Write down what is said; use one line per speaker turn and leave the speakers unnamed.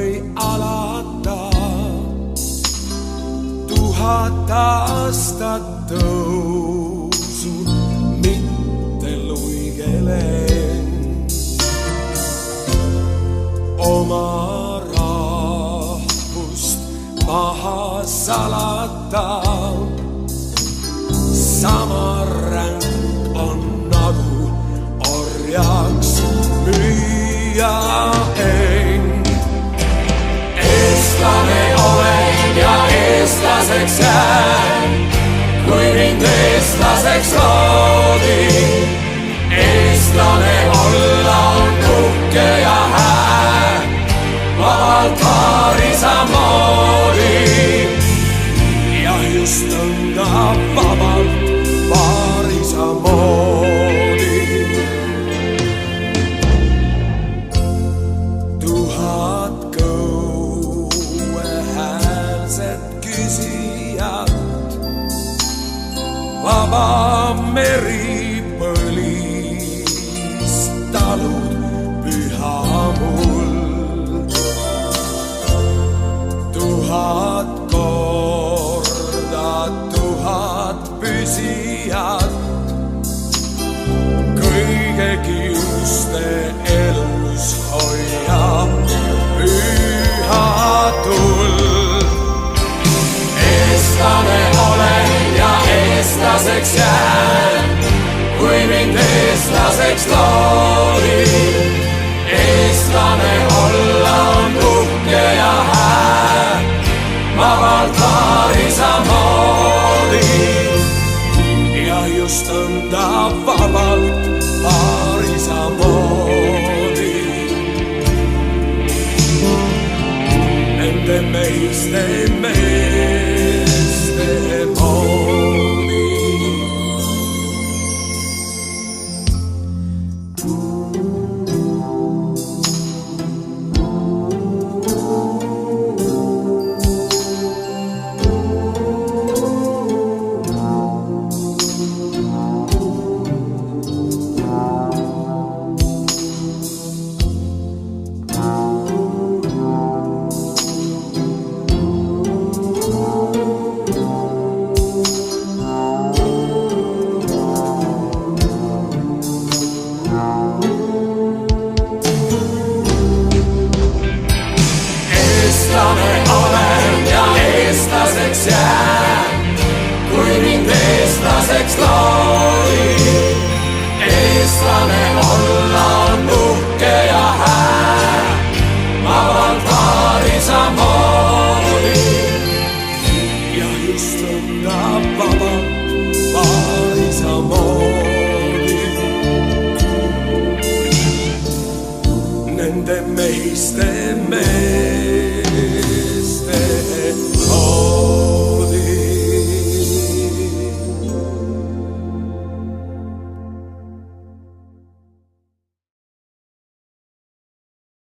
või alata 1000 aastat tõusu, mitte luigelen. Oma rahvust maha salata, sama ränk on nagu orjaks müüa end. Eestlane olen ja eestlaseks jään, kui mind eestlaseks loodi. Eestlane olla on uhke ja hää, vabalt vaarisa moodi. Ja just nõnda vabalt vaarisa moodi. 1000 kõuehäälset küsijat, vaba meri põlis, talud püha muld. 1000 korda 1000 püsijat, kõige kiuste elus hoiab püha tuld. Eestlane olen ja eestlaseks jään, kui mind eestlaseks loodi.